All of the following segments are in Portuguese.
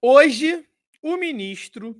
Hoje, o ministro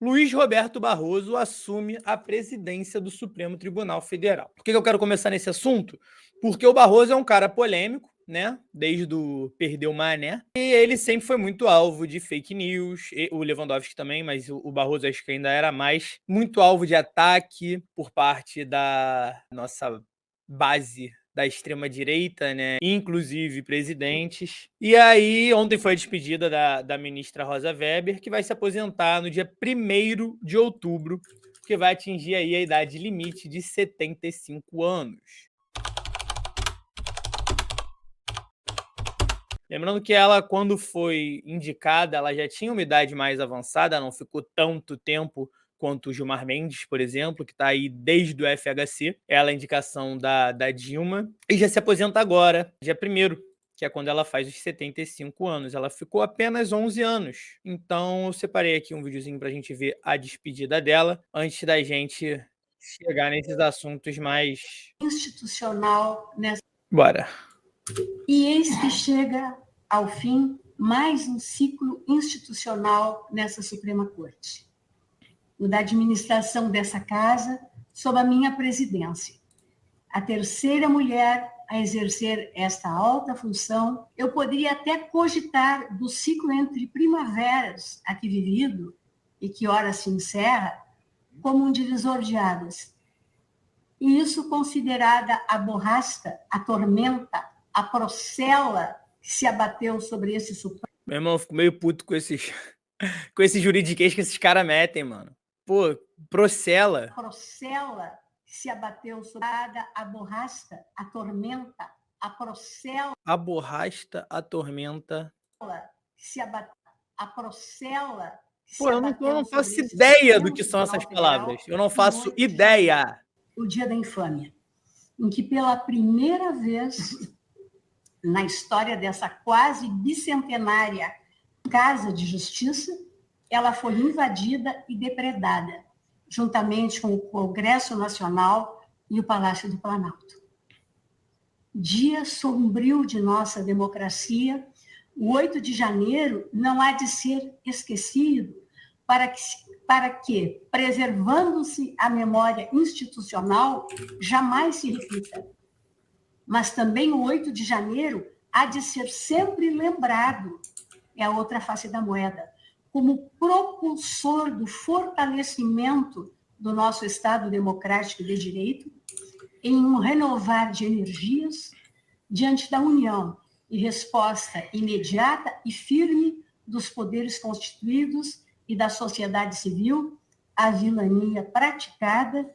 Luiz Roberto Barroso assume a presidência do Supremo Tribunal Federal. Por que eu quero começar nesse assunto? Porque o Barroso é um cara polêmico, né? Desde o Perdeu Mané. E ele sempre foi muito alvo de fake news. E o Lewandowski também, mas o Barroso acho que ainda era mais. Muito alvo de ataque por parte da nossa base da extrema-direita, né? Inclusive presidentes. E aí, ontem foi a despedida da ministra Rosa Weber, que vai se aposentar no dia 1º de outubro, que vai atingir aí a idade limite de 75 anos. Lembrando que ela, quando foi indicada, ela já tinha uma idade mais avançada, não ficou tanto tempo quanto o Gilmar Mendes, por exemplo, que está aí desde o FHC. Ela é a indicação da Dilma. E já se aposenta agora, dia 1º, que é quando ela faz os 75 anos. Ela ficou apenas 11 anos. Então, eu separei aqui um videozinho para a gente ver a despedida dela, antes da gente chegar nesses assuntos mais... institucional nessa... Bora. E eis que chega ao fim mais um ciclo institucional nessa Suprema Corte. O da administração dessa casa, sob a minha presidência. A terceira mulher a exercer esta alta função, eu poderia até cogitar do ciclo entre primaveras aqui vivido e que ora se encerra, como um divisor de águas. E isso considerada a borrasca, a tormenta, a procela que se abateu sobre esse Supremo. Meu irmão, eu fico meio puto com esses juridiquês que esses caras metem, mano. Pô, procela. Procela que se abateu sobre a borrasca, a tormenta, a procela. A borrasta, a tormenta. Se abateu, a procela. Pô, eu não faço ideia do que são essas palavras. Eu não faço ideia. O dia da infâmia, em que pela primeira vez na história dessa quase bicentenária Casa de Justiça, ela foi invadida e depredada, juntamente com o Congresso Nacional e o Palácio do Planalto. Dia sombrio de nossa democracia, o 8 de janeiro não há de ser esquecido para que, preservando-se a memória institucional, jamais se repita. Mas também o 8 de janeiro há de ser sempre lembrado, é a outra face da moeda, como propulsor do fortalecimento do nosso Estado democrático de direito, em um renovar de energias diante da união e resposta imediata e firme dos poderes constituídos e da sociedade civil à vilania praticada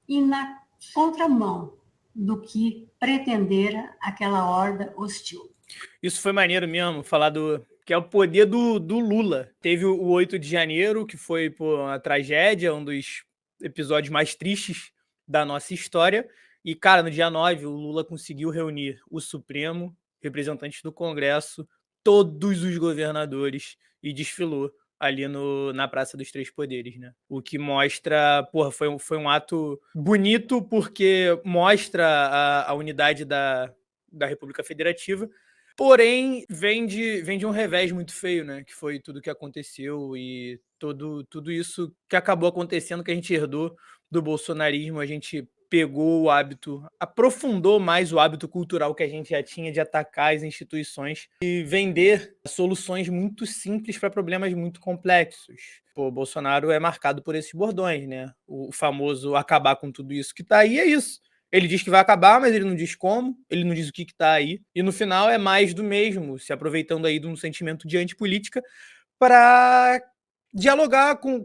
e na contramão do que pretendera aquela horda hostil. Isso foi maneiro mesmo, falar que é o poder do Lula. Teve o 8 de janeiro, que foi uma tragédia, um dos episódios mais tristes da nossa história. E, cara, no dia 9, o Lula conseguiu reunir o Supremo, representantes do Congresso, todos os governadores e desfilou ali na Praça dos Três Poderes, né? O que mostra, foi um ato bonito, porque mostra a unidade da República Federativa, porém vem de um revés muito feio, né? Que foi tudo que aconteceu e tudo isso que acabou acontecendo, que a gente herdou do bolsonarismo. A gente pegou o hábito, aprofundou mais o hábito cultural que a gente já tinha de atacar as instituições e vender soluções muito simples para problemas muito complexos. Pô, o Bolsonaro é marcado por esses bordões, né? O famoso acabar com tudo isso que tá aí, é isso. Ele diz que vai acabar, mas ele não diz como, ele não diz o que está aí. E no final é mais do mesmo, se aproveitando aí de um sentimento de antipolítica para dialogar com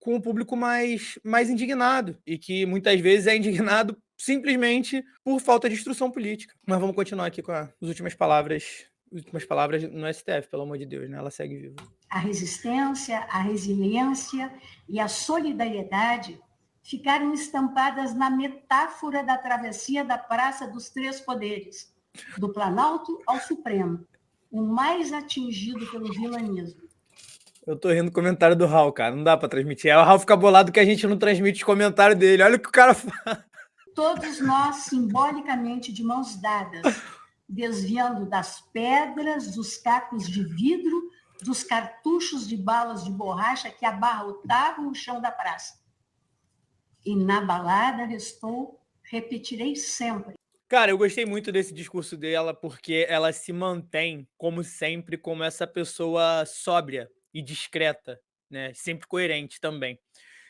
o público mais indignado, e que muitas vezes é indignado simplesmente por falta de instrução política. Mas vamos continuar aqui com as últimas palavras no STF, pelo amor de Deus, né? Ela segue viva. A resistência, a resiliência e a solidariedade ficaram estampadas na metáfora da travessia da Praça dos Três Poderes, do Planalto ao Supremo, o mais atingido pelo vilanismo. Eu tô rindo do comentário do Raul, cara. Não dá pra transmitir. Aí o Raul fica bolado que a gente não transmite os comentários dele. Olha o que o cara fala. Todos nós, simbolicamente, de mãos dadas, desviando das pedras, dos cacos de vidro, dos cartuchos de balas de borracha que abarrotavam o chão da praça. Inabalada repetirei sempre. Cara, eu gostei muito desse discurso dela, porque ela se mantém, como sempre, como essa pessoa sóbria e discreta, né? Sempre coerente também.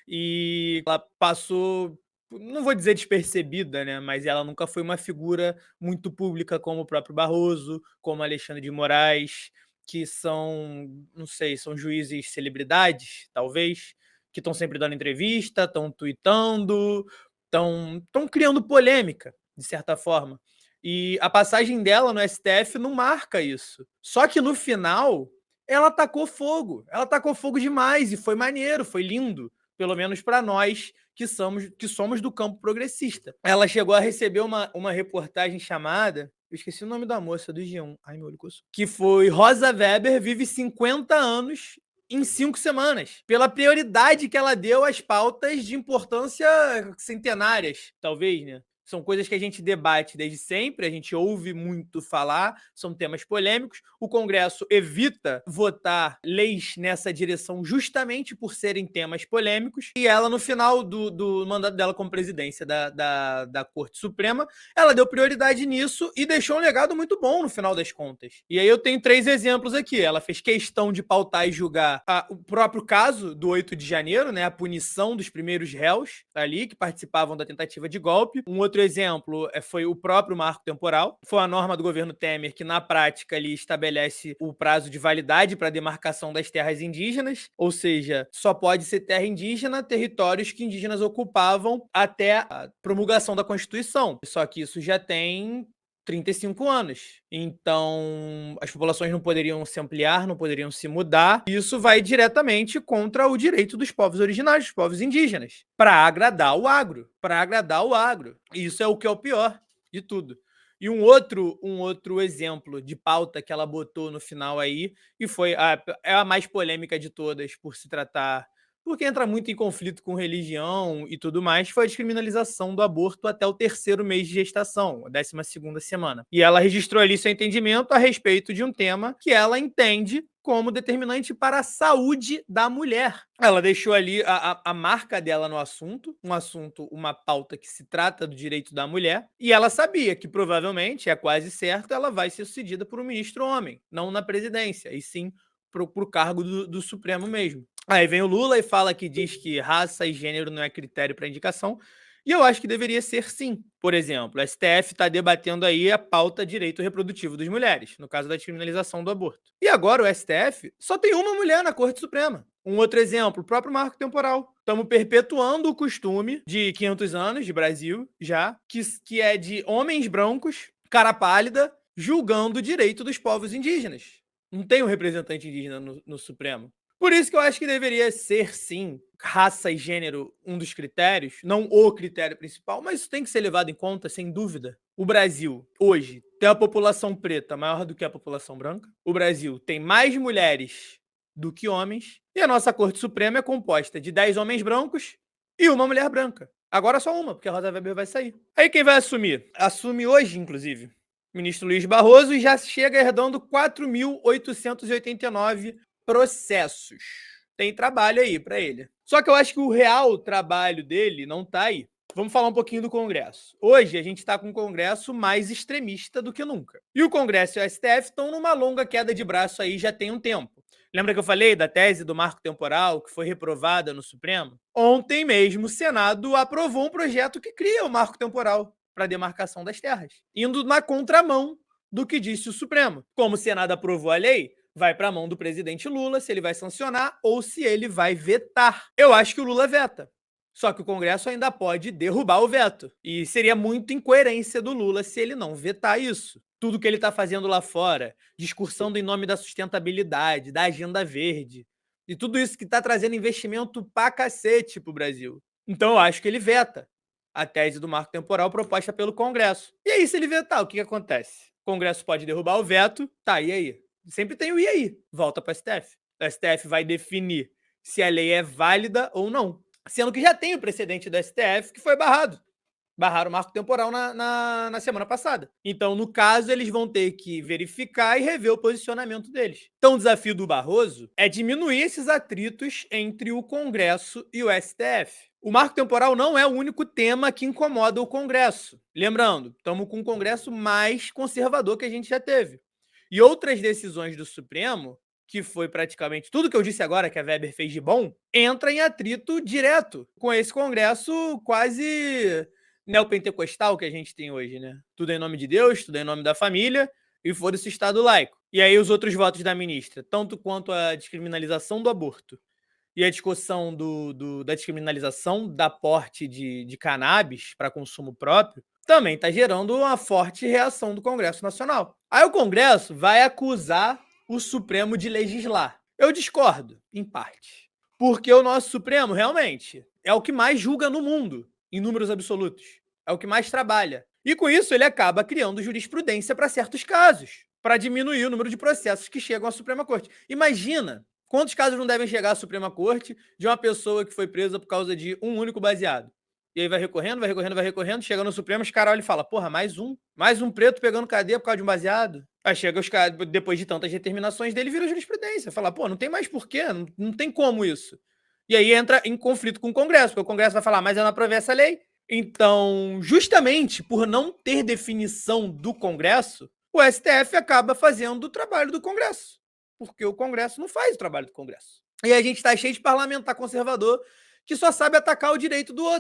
E ela passou, não vou dizer despercebida, né? Mas ela nunca foi uma figura muito pública como o próprio Barroso, como Alexandre de Moraes, que são, não sei, são juízes celebridades, talvez, que estão sempre dando entrevista, estão tweetando, estão criando polêmica, de certa forma. E a passagem dela no STF não marca isso. Só que no final, ela tacou fogo. Ela tacou fogo demais e foi maneiro, foi lindo. Pelo menos para nós que somos do campo progressista. Ela chegou a receber uma reportagem chamada, eu esqueci o nome da moça do G1, ai meu olho coçou, que foi Rosa Weber vive 50 anos em 5 semanas, pela prioridade que ela deu às pautas de importância centenárias, talvez, né? São coisas que a gente debate desde sempre, a gente ouve muito falar, são temas polêmicos. O Congresso evita votar leis nessa direção justamente por serem temas polêmicos. E ela, no final do mandato dela como presidência da Corte Suprema, ela deu prioridade nisso e deixou um legado muito bom no final das contas. E aí eu tenho 3 exemplos aqui. Ela fez questão de pautar e julgar o próprio caso do 8 de janeiro, né, a punição dos primeiros réus ali que participavam da tentativa de golpe. Um outro exemplo foi o próprio marco temporal. Foi a norma do governo Temer que, na prática, ali estabelece o prazo de validade para a demarcação das terras indígenas, ou seja, só pode ser terra indígena territórios que indígenas ocupavam até a promulgação da Constituição. Só que isso já tem 35 anos. Então, as populações não poderiam se ampliar, não poderiam se mudar. Isso vai diretamente contra o direito dos povos originários, dos povos indígenas, para agradar o agro, para agradar o agro. E isso é o que é o pior de tudo. E um outro exemplo de pauta que ela botou no final aí, e foi é a mais polêmica de todas por se tratar, porque entra muito em conflito com religião e tudo mais, foi a descriminalização do aborto até o 3º mês de gestação, a 12ª semana. E ela registrou ali seu entendimento a respeito de um tema que ela entende como determinante para a saúde da mulher. Ela deixou ali a marca dela no assunto, uma pauta que se trata do direito da mulher, e ela sabia que provavelmente, é quase certo, ela vai ser sucedida por um ministro homem, não na presidência, e sim para o cargo do Supremo mesmo. Aí vem o Lula e fala que diz que raça e gênero não é critério para indicação, e eu acho que deveria ser sim. Por exemplo, o STF está debatendo aí a pauta direito reprodutivo das mulheres, no caso da descriminalização do aborto. E agora o STF só tem uma mulher na Corte Suprema. Um outro exemplo, o próprio marco temporal. Estamos perpetuando o costume de 500 anos de Brasil, já, que é de homens brancos, cara pálida, julgando o direito dos povos indígenas. Não tem um representante indígena no Supremo. Por isso que eu acho que deveria ser, sim, raça e gênero um dos critérios, não o critério principal, mas isso tem que ser levado em conta, sem dúvida. O Brasil, hoje, tem a população preta maior do que a população branca. O Brasil tem mais mulheres do que homens. E a nossa Corte Suprema é composta de 10 homens brancos e uma mulher branca. Agora só uma, porque a Rosa Weber vai sair. Aí quem vai assumir? Assume hoje, inclusive, o ministro Luiz Barroso, e já chega herdando 4.889 processos. Tem trabalho aí para ele. Só que eu acho que o real trabalho dele não está aí. Vamos falar um pouquinho do Congresso. Hoje a gente está com um Congresso mais extremista do que nunca. E o Congresso e o STF estão numa longa queda de braço aí já tem um tempo. Lembra que eu falei da tese do marco temporal que foi reprovada no Supremo? Ontem mesmo o Senado aprovou um projeto que cria o marco temporal para a demarcação das terras, indo na contramão do que disse o Supremo. Como o Senado aprovou a lei, vai para a mão do presidente Lula se ele vai sancionar ou se ele vai vetar. Eu acho que o Lula veta. Só que o Congresso ainda pode derrubar o veto. E seria muito incoerência do Lula se ele não vetar isso. Tudo que ele está fazendo lá fora, discursando em nome da sustentabilidade, da agenda verde, e tudo isso que está trazendo investimento pra cacete pro Brasil. Então eu acho que ele veta a tese do marco temporal proposta pelo Congresso. E aí, se ele vetar, o que acontece? O Congresso pode derrubar o veto, tá, e aí? Sempre tem o e aí, volta para o STF. O STF vai definir se a lei é válida ou não. Sendo que já tem o precedente do STF que foi barrado. barraram o marco temporal na semana passada. Então, no caso, eles vão ter que verificar e rever o posicionamento deles. Então, o desafio do Barroso é diminuir esses atritos entre o Congresso e o STF. O marco temporal não é o único tema que incomoda o Congresso. Lembrando, estamos com um Congresso mais conservador que a gente já teve. E outras decisões do Supremo, que foi praticamente tudo que eu disse agora que a Weber fez de bom, entra em atrito direto com esse Congresso quase neopentecostal que a gente tem hoje, né? Tudo em nome de Deus, tudo em nome da família, e foda-se o Estado laico. E aí os outros votos da ministra, tanto quanto a descriminalização do aborto e a discussão da descriminalização da porte de cannabis para consumo próprio, também está gerando uma forte reação do Congresso Nacional. Aí o Congresso vai acusar o Supremo de legislar. Eu discordo, em parte. Porque o nosso Supremo, realmente, é o que mais julga no mundo, em números absolutos. É o que mais trabalha. E com isso, ele acaba criando jurisprudência para certos casos, para diminuir o número de processos que chegam à Suprema Corte. Imagina quantos casos não devem chegar à Suprema Corte de uma pessoa que foi presa por causa de um único baseado. E aí vai recorrendo, chega no Supremo, os caras olham e falam, porra, mais um preto pegando cadeia por causa de um baseado. Aí chega os caras, depois de tantas determinações dele, vira jurisprudência. Fala, pô, não tem mais porquê, não tem como isso. E aí entra em conflito com o Congresso, porque o Congresso vai falar, mas eu não aprovei essa lei. Então, justamente por não ter definição do Congresso, o STF acaba fazendo o trabalho do Congresso. Porque o Congresso não faz o trabalho do Congresso. E a gente tá cheio de parlamentar conservador que só sabe atacar o direito do outro.